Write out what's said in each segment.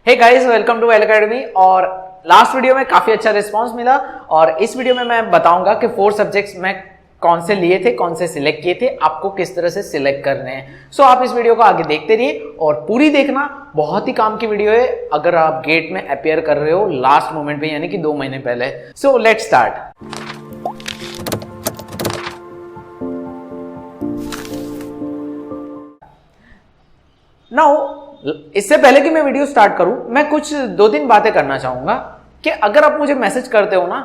Hey guys, welcome to L Academy. और last video में काफी अच्छा रिस्पांस मिला और इस वीडियो में मैं बताऊंगा कि 4 सब्जेक्ट्स मैं कौन से लिए थे, कौन से सिलेक्ट किए थे, आपको किस तरह से सिलेक्ट करने हैं। सो आप इस वीडियो को आगे देखते रहिए और पूरी देखना, बहुत ही काम की वीडियो है अगर आप गेट में अपियर कर रहे हो लास्ट मोमेंट पे, यानी कि 2 महीने पहले। So let's start. नाउ इससे पहले कि मैं वीडियो स्टार्ट करूं, मैं कुछ 2-3 बातें करना चाहूंगा कि अगर आप मुझे मैसेज करते हो ना,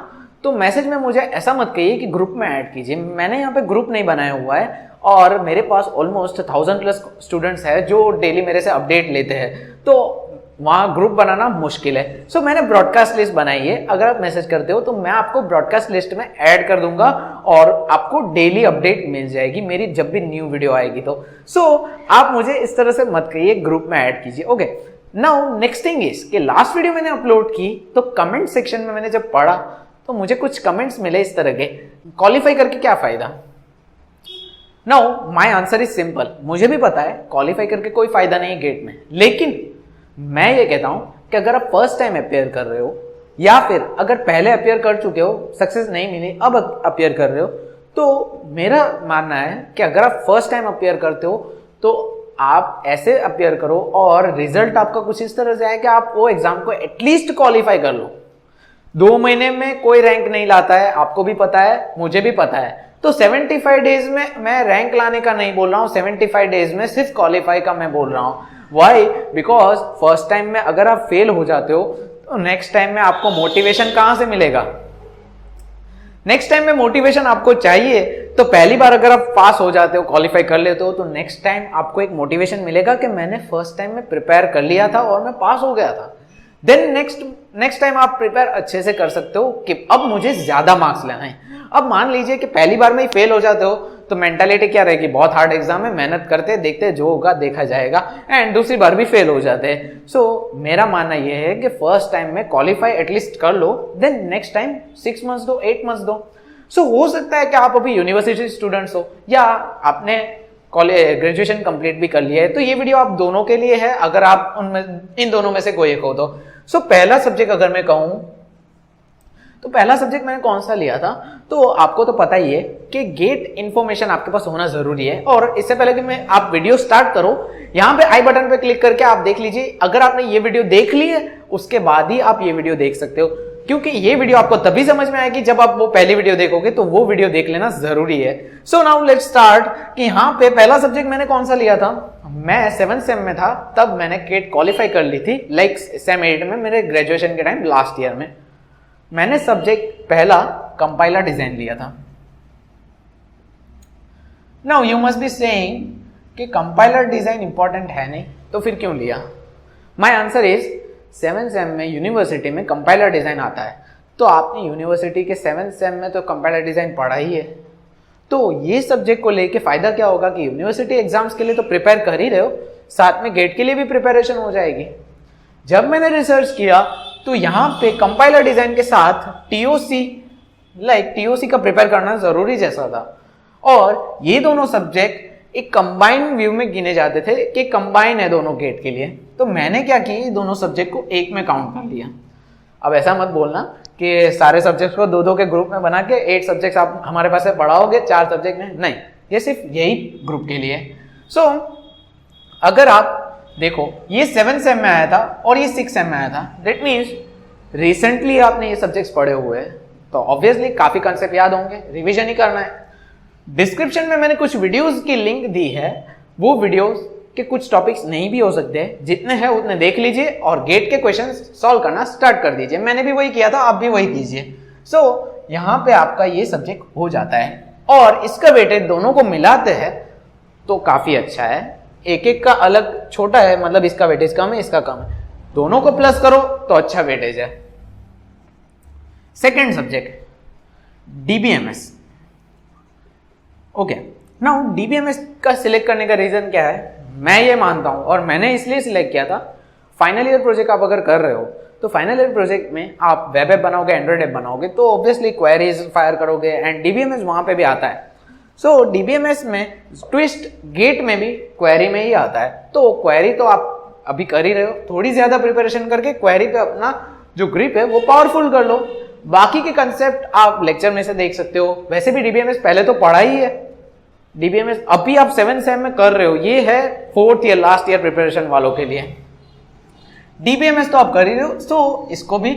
तो मैसेज में मुझे ऐसा मत कहिए कि ग्रुप में ऐड कीजिए। मैंने यहाँ पे ग्रुप नहीं बनाया हुआ है और मेरे पास ऑलमोस्ट 1000+ स्टूडेंट्स हैं जो डेली मेरे से अपडेट लेते हैं, तो वहाँ ग्रुप बनाना मुश्किल है। सो मैंने ब्रॉडकास्ट लिस्ट बनाई है। अगर आप मैसेज करते हो तो मैं आपको ब्रॉडकास्ट लिस्ट में ऐड कर दूंगा और आपको डेली अपडेट मिल जाएगी मेरी जब भी न्यू वीडियो आएगी तो। सो आप मुझे इस तरह से मत कहिए, ग्रुप में ऐड कीजिए। Okay, now next thing is कि लास्ट वीडियो मैंने अपलोड की तो कमेंट सेक्शन में मैंने जब पढ़ा तो मुझे कुछ कमेंट्स मिले इस तरह के, क्वालिफाई करके क्या फायदा। Now my answer is simple. मुझे भी पता है क्वालिफाई करके कोई फायदा नहीं है गेट में, लेकिन मैं ये कहता हूं कि अगर आप फर्स्ट टाइम अपियर कर रहे हो या फिर अगर पहले अपियर कर चुके हो, सक्सेस नहीं मिली, अब अपियर कर रहे हो, तो मेरा मानना है कि अगर आप फर्स्ट टाइम अपियर करते हो तो आप ऐसे अपियर करो और रिजल्ट आपका कुछ इस तरह से आए कि आप वो एग्जाम को एटलीस्ट क्वालिफाई कर लो। 2 महीने में कोई रैंक नहीं लाता है, आपको भी पता है, मुझे भी पता है। तो 75 डेज में मैं रैंक लाने का नहीं बोल रहा हूं, 75 डेज में सिर्फ क्वालिफाई का मैं बोल रहा हूं। वाई? बिकॉज फर्स्ट टाइम में अगर आप फेल हो जाते हो तो नेक्स्ट टाइम में आपको मोटिवेशन कहां से मिलेगा? नेक्स्ट टाइम में मोटिवेशन आपको चाहिए तो पहली बार अगर आप पास हो जाते हो, क्वालिफाई कर लेते हो, तो नेक्स्ट टाइम आपको एक मोटिवेशन मिलेगा कि मैंने फर्स्ट टाइम में प्रिपेयर कर लिया था और मैं पास हो गया था। देन नेक्स्ट टाइम आप प्रिपेयर अच्छे से कर सकते हो कि अब मुझे ज्यादा मार्क्स लेना है। अब मान लीजिए कि पहली बार में ही फेल हो जाते हो तो मेंटालिटी क्या रहेगी? बहुत हार्ड एग्जाम है, मेहनत करते देखते जो होगा देखा जाएगा, एंड दूसरी बार भी फेल हो जाते हैं। सो मेरा मानना यह है कि फर्स्ट टाइम में क्वालिफाई एटलीस्ट कर लो, देन नेक्स्ट टाइम 6 मंथ्स दो, 8 मंथ्स दो। सो हो सकता है कि आप अभी यूनिवर्सिटी स्टूडेंट्स हो या आपने ग्रेजुएशन कंप्लीट भी कर लिया है, तो ये वीडियो आप दोनों के लिए है अगर आप इन दोनों में से कोई एक हो तो। सो पहला सब्जेक्ट अगर मैं कहूं तो पहला सब्जेक्ट मैंने कौन सा लिया था, तो आपको तो पता ही है कि गेट इंफॉर्मेशन आपके पास होना जरूरी है। और इससे पहले कि आप वीडियो स्टार्ट करो, यहां पे आई बटन पे क्लिक करके आप देख लीजिए। अगर आपने ये वीडियो देख ली है उसके बाद ही आप ये वीडियो देख सकते हो, क्योंकि ये वीडियो आपको तभी समझ में आएगी जब आप वो पहली वीडियो देखोगे, तो वो वीडियो देख लेना जरूरी है। सो नाउ लेट्स स्टार्ट कि यहाँ पे पहला सब्जेक्ट मैंने कौन सा लिया था। मैं 7th सेम में था तब मैंने गेट क्वालिफाई कर ली थी, लाइक सेम 8 में, मेरे ग्रेजुएशन के टाइम लास्ट ईयर में। मैंने सब्जेक्ट पहला कंपाइलर डिजाइन लिया था। Now you must be saying कि कंपाइलर डिजाइन इंपॉर्टेंट है नहीं, तो फिर क्यों लिया? My answer is 7th same में यूनिवर्सिटी में कंपाइलर डिजाइन आता है, तो आपने यूनिवर्सिटी के 7th सेम में तो कंपाइलर डिजाइन पढ़ा ही है, तो ये सब्जेक्ट को लेके फायदा क्या होगा कि यूनिवर्सिटी एग्जाम्स के लिए तो प्रिपेयर कर ही रहे हो, साथ में गेट के लिए भी प्रिपरेशन हो जाएगी। जब मैंने रिसर्च किया तो यहाँ पे कंपाइलर डिजाइन के साथ टीओसी का प्रिपेयर करना जरूरी जैसा था, और ये दोनों सब्जेक्ट एक कंबाइन व्यू में गिने जाते थे कि कंबाइन है दोनों गेट के लिए। तो मैंने क्या किया, दोनों सब्जेक्ट को एक में काउंट कर लिया। अब ऐसा मत बोलना कि सारे सब्जेक्ट्स को 2-2 के ग्रुप में बना के 8 सब्जेक्ट्स आप हमारे पास से पढ़ाओगे 4 सब्जेक्ट में, नहीं, ये सिर्फ यही ग्रुप के लिए। सो अगर आप देखो, ये 7th सेम में आया था और ये 6th सेम में आया था, दैट मीन्स रिसेंटली आपने ये सब्जेक्ट्स पढ़े हुए हैं, तो ऑब्वियसली काफी कंसेप्ट याद होंगे, रिवीजन ही करना है। डिस्क्रिप्शन में मैंने कुछ वीडियोस की लिंक दी है, वो वीडियोस के कुछ टॉपिक्स नहीं भी हो सकते, जितने हैं उतने देख लीजिए और गेट के क्वेश्चन सॉल्व करना स्टार्ट कर दीजिए। मैंने भी वही किया था, आप भी वही कीजिए। सो यहाँ पे आपका ये सब्जेक्ट हो जाता है और इसका वेटेज दोनों को मिलाते हैं तो काफी अच्छा है। एक का अलग छोटा है, मतलब इसका वेटेज कम है, इसका कम है, दोनों को प्लस करो तो अच्छा वेटेज है। Second subject DBMS. Okay, now DBMS का सिलेक्ट करने का रीजन क्या है? मैं ये मानता हूं और मैंने इसलिए सिलेक्ट किया था, फाइनल ईयर प्रोजेक्ट आप अगर कर रहे हो तो फाइनल ईयर प्रोजेक्ट में आप वेब ऐप बनाओगे, एंड्रॉइड ऐप बनाओगे, तो ऑब्वियसली क्वेरीज फायर करोगे एंड डीबीएमएस वहां पे भी आता है। सो डीबीएमएस में ट्विस्ट गेट में भी क्वेरी में ही आता है, तो क्वेरी तो आप अभी कर ही रहे हो, थोड़ी ज्यादा प्रिपरेशन करके क्वेरी पे अपना जो ग्रिप है वो पावरफुल कर लो। बाकी के कंसेप्ट आप लेक्चर में से देख सकते हो। वैसे भी डीबीएमएस पहले तो पढ़ा ही है, डीबीएमएस अभी आप 7 सेम में कर रहे हो, ये है 4th year last year preparation वालों के लिए। डीबीएमएस तो आप कर ही रहे हो, तो इसको भी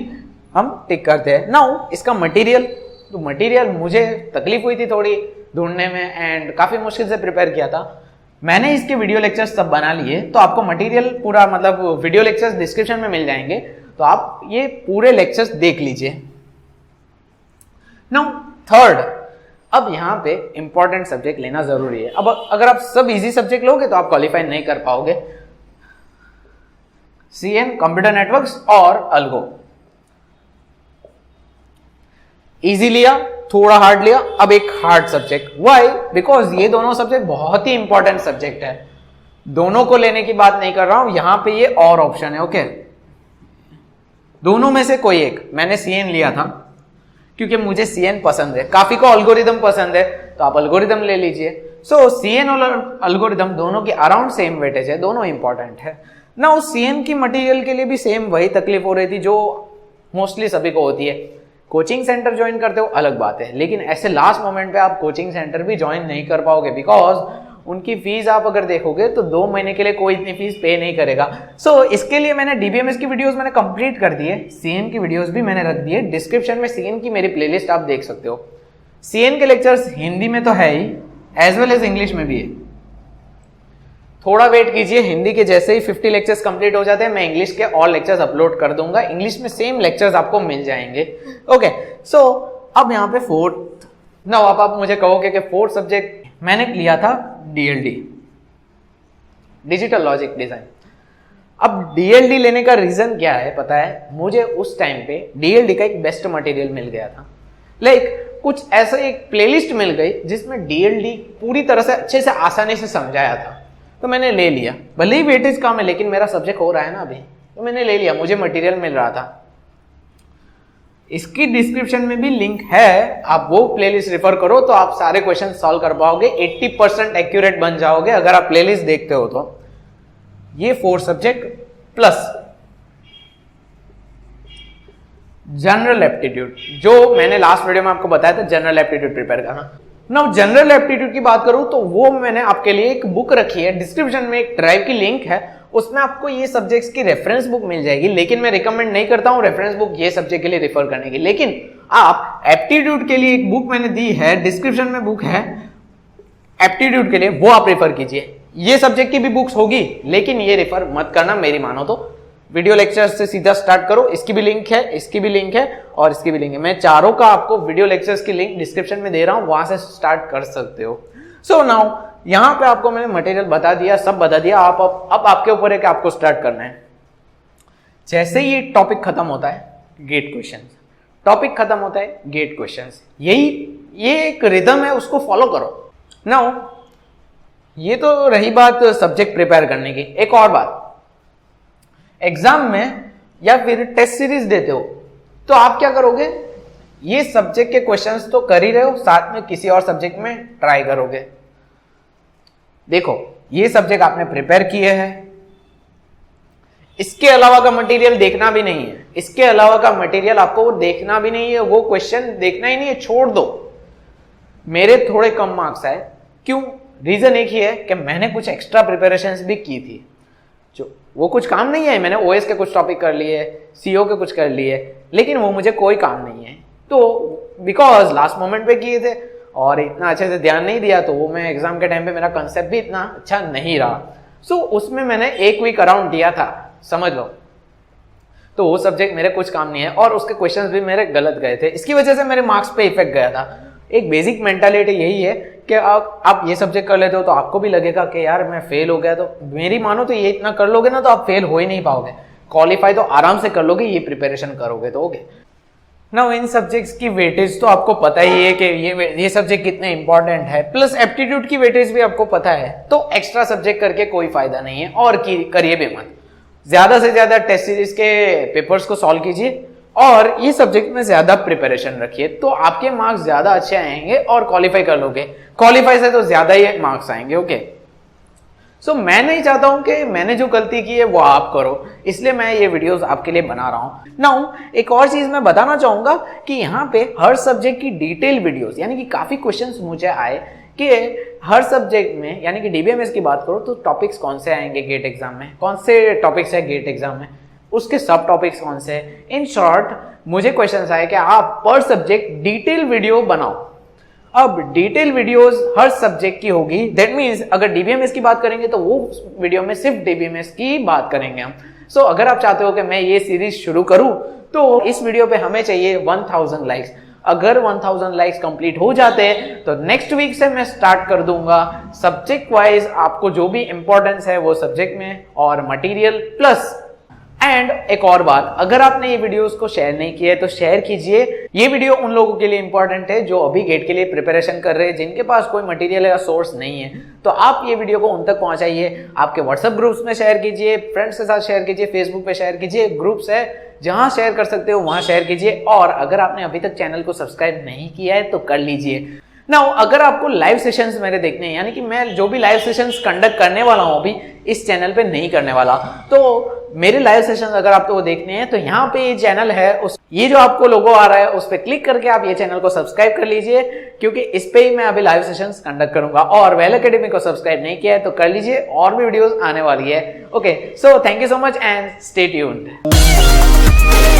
हम टिक करते हैं। नाउ इसका मटेरियल, तो मटेरियल मुझे तकलीफ हुई थी थोड़ी ढूंढने में एंड काफी मुश्किल से प्रिपेयर किया था। मैंने इसके वीडियो लेक्चर्स सब बना लिए, तो आपको मटेरियल पूरा मतलब वीडियो लेक्चर्स डिस्क्रिप्शन में मिल जाएंगे, तो आप ये पूरे लेक्चर्स देख लीजिए। नाउ थर्ड, अब यहाँ पे इंपॉर्टेंट सब्जेक्ट लेना जरूरी है। अब अगर आप सब इजी सब्जेक्ट लोगे तो आप क्वालिफाई नहीं कर पाओगे। सीएन, कंप्यूटर नेटवर्क्स और अल्गो। इजी लिया, थोड़ा हार्ड लिया, अब एक हार्ड सब्जेक्ट। व्हाई? बिकॉज ये दोनों सब्जेक्ट बहुत ही इंपॉर्टेंट सब्जेक्ट है। दोनों को लेने की बात नहीं कर रहा हूं, यहां पे ये और ऑप्शन है। ओके, दोनों में से कोई एक। मैंने सीएन लिया था क्योंकि मुझे सीएन पसंद है, काफी को अल्गोरिदम पसंद है, तो आप अल्गोरिदम ले लीजिए। सो सीएन और अल्गोरिदम दोनों की अराउंड सेम वेटेज है, दोनों इंपॉर्टेंट है ना। उस सीएन की मटेरियल के लिए भी सेम वही तकलीफ हो रही थी जो मोस्टली सभी को होती है। कोचिंग सेंटर ज्वाइन करते हो अलग बात है, लेकिन ऐसे लास्ट मोमेंट पे आप कोचिंग सेंटर भी ज्वाइन नहीं कर पाओगे, बिकॉज उनकी फीस आप अगर देखोगे तो 2 महीने के लिए कोई इतनी फीस पे नहीं करेगा। सो इसके लिए मैंने डीबीएमएस की वीडियोस मैंने कंप्लीट कर दी है, सीएन की वीडियोस भी मैंने रख दी है डिस्क्रिप्शन में। सीएन की मेरी प्लेलिस्ट आप देख सकते हो। सीएन के लेक्चर्स हिंदी में तो है ही, एज वेल एज इंग्लिश में भी है। थोड़ा वेट कीजिए, हिंदी के जैसे ही 50 लेक्चर्स कंप्लीट हो जाते हैं मैं इंग्लिश के और लेक्चर्स अपलोड कर दूंगा। इंग्लिश में सेम लेक्चर्स आपको मिल जाएंगे। ओके, सो अब यहाँ पे फोर्थ, ना आप मुझे कहोगे कि फोर्थ सब्जेक्ट मैंने लिया था डीएलडी, डिजिटल लॉजिक डिजाइन। अब डीएलडी लेने का रीजन क्या है पता है? मुझे उस टाइम पे डीएलडी का एक बेस्ट मटेरियल मिल गया था, लाइक कुछ ऐसा एक प्लेलिस्ट मिल गई जिसमें डीएलडी पूरी तरह से अच्छे से आसानी से समझाया था, तो मैंने ले लिया। भले ही वेटेज कम है लेकिन मेरा सब्जेक्ट हो रहा है ना अभी, तो मैंने ले लिया, मुझे मटेरियल मिल रहा था। इसकी डिस्क्रिप्शन में भी लिंक है, आप वो प्लेलिस्ट रेफर करो तो आप सारे क्वेश्चन सॉल्व कर पाओगे, 80% एक्यूरेट बन जाओगे अगर आप प्लेलिस्ट देखते हो तो। ये 4 सब्जेक्ट प्लस जनरल एप्टीट्यूड, जो मैंने लास्ट वीडियो में आपको बताया था जनरल एप्टीट्यूड प्रिपेयर करना। नाउ जनरल एप्टीट्यूड की बात करूं तो वो मैंने आपके लिए एक बुक रखी है, डिस्क्रिप्शन में एक ड्राइव की लिंक है, उसमें आपको ये सब्जेक्ट्स की रेफरेंस बुक मिल जाएगी। लेकिन मैं रिकमेंड नहीं करता हूं रेफरेंस बुक ये सब्जेक्ट के लिए रेफर करने की, लेकिन आप एप्टीट्यूड के लिए एक बुक मैंने दी है, डिस्क्रिप्शन में बुक है एप्टीट्यूड के लिए, वो आप रेफर कीजिए। ये सब्जेक्ट की भी बुक्स होगी लेकिन ये रेफर मत करना, मेरी मानो तो। वीडियो लेक्चर से सीधा स्टार्ट करो, इसकी भी लिंक है, इसकी भी लिंक है और इसकी भी लिंक है। मैं चारों का आपको वीडियो लेक्चर्स की लिंक डिस्क्रिप्शन में दे रहा हूं, वहां से स्टार्ट कर सकते हो। सो नाउ यहां पे आपको मैंने मटेरियल बता दिया, सब बता दिया। अब आपके ऊपर है कि आपको स्टार्ट करना है। जैसे ही टॉपिक खत्म होता है गेट क्वेश्चन, टॉपिक खत्म होता है गेट क्वेश्चन, ये एक रिदम है, उसको फॉलो करो। नाउ ये तो रही बात सब्जेक्ट प्रिपेयर करने की। एक और बात, एग्जाम में या फिर टेस्ट सीरीज देते हो तो आप क्या करोगे, ये सब्जेक्ट के क्वेश्चंस तो कर ही रहे हो, साथ में किसी और सब्जेक्ट में ट्राई करोगे। देखो ये सब्जेक्ट आपने प्रिपेयर किए हैं, इसके अलावा का मटेरियल देखना भी नहीं है, इसके अलावा का मटेरियल आपको वो देखना भी नहीं है, वो क्वेश्चन देखना ही नहीं है, छोड़ दो। मेरे थोड़े कम मार्क्स आए, क्यों? रीजन एक ही है कि मैंने कुछ एक्स्ट्रा प्रिपरेशंस भी की थी, जो वो कुछ काम नहीं है। मैंने ओएस के कुछ टॉपिक कर लिए, सीओ के कुछ कर लिए, लेकिन वो मुझे कोई काम नहीं है, तो बिकॉज लास्ट मोमेंट पे किए थे और इतना अच्छे से ध्यान नहीं दिया, तो वो मैं एग्जाम के टाइम पे मेरा कंसेप्ट भी इतना अच्छा नहीं रहा। सो उसमें मैंने 1 वीक अराउंड दिया था, समझ लो, तो वो सब्जेक्ट मेरे कुछ काम नहीं है और उसके क्वेश्चंस भी मेरे गलत गए थे, इसकी वजह से मेरे मार्क्स पे इफेक्ट गया था। एक बेसिक मेंटालिटी यही है कि आप ये सब्जेक्ट कर लेते हो तो आपको भी लगेगा कि यार मैं फेल हो गया, तो मेरी मानो तो ये इतना कर लोगे ना तो आप फेल हो ही नहीं पाओगे, क्वालिफाई तो आराम से कर लोगे, ये प्रिपरेशन करोगे तो ओके। नाउ इन सब्जेक्ट्स की वेटेज तो आपको पता ही है कि ये सब्जेक्ट कितने इंपॉर्टेंट है, प्लस एप्टीट्यूड की वेटेज भी आपको पता है, तो एक्स्ट्रा सब्जेक्ट करके कोई फायदा नहीं है और करिए भी मत। ज्यादा से ज्यादा टेस्ट सीरीज के पेपर्स को सॉल्व कीजिए और ये सब्जेक्ट में ज्यादा प्रिपरेशन रखिए, तो आपके मार्क्स ज्यादा अच्छे आएंगे और क्वालिफाई कर लोगे। क्वालिफाई से तो ज्यादा ही मार्क्स आएंगे। ओके, सो मैं नहीं चाहता हूं कि मैंने जो गलती की है वो आप करो, इसलिए मैं ये वीडियोस आपके लिए बना रहा हूं। नाउ एक और चीज मैं बताना चाहूंगा कि यहाँ पे हर सब्जेक्ट की डिटेल वीडियोस, यानी कि काफी क्वेश्चंस मुझे आए कि हर सब्जेक्ट में, यानी कि डीबीएमएस की बात करो तो टॉपिक्स कौन से आएंगे गेट एग्जाम में, कौन से टॉपिक्स है गेट एग्जाम में, उसके सब टॉपिक्स कौन से। इन शॉर्ट मुझे क्वेश्चंस आए कि आप पर सब्जेक्ट डिटेल वीडियो बनाओ। अब डिटेल वीडियोस हर सब्जेक्ट की होगी, दैट मींस अगर डीबीएमएस की बात करेंगे तो वो वीडियो में सिर्फ डीबीएमएस की बात करेंगे हम। सो अगर आप चाहते हो कि मैं ये सीरीज शुरू करूं तो इस वीडियो पे हमें चाहिए 1000 लाइक्स। अगर 1000 लाइक्स कंप्लीट हो जाते हैं तो नेक्स्ट वीक से मैं स्टार्ट कर दूंगा सब्जेक्ट वाइज आपको जो भी इंपॉर्टेंस है वो सब्जेक्ट में और मटेरियल प्लस। एंड एक और बात, अगर आपने ये वीडियोस को शेयर नहीं किया है तो शेयर कीजिए। ये वीडियो उन लोगों के लिए इंपॉर्टेंट है जो अभी गेट के लिए प्रिपरेशन कर रहे हैं, जिनके पास कोई मटेरियल या सोर्स नहीं है। तो आप ये वीडियो को उन तक पहुंचाइए, आपके व्हाट्सएप ग्रुप्स में शेयर कीजिए, फ्रेंड्स के साथ शेयर कीजिए, फेसबुक पे शेयर कीजिए, ग्रुप्स है जहां शेयर कर सकते हो वहां शेयर कीजिए। और अगर आपने अभी तक चैनल को सब्सक्राइब नहीं किया है तो कर लीजिए। नाउ अगर आपको लाइव सेशंस मेरे देखने हैं, यानी कि मैं जो भी लाइव सेशंस कंडक्ट करने वाला हूं अभी इस चैनल पे नहीं करने वाला, तो मेरे लाइव सेशंस अगर आपको वो देखने हैं तो यहाँ पे ये चैनल है, ये जो आपको लोगो आ रहा है उस पर क्लिक करके आप ये चैनल को सब्सक्राइब कर लीजिए, क्योंकि इस पे ही मैं अभी लाइव सेशंस कंडक्ट करूंगा। और वेल एकेडमी को सब्सक्राइब नहीं किया है तो कर लीजिए, और भी वीडियोस आने वाली है। Okay, so thank you so much and stay tuned.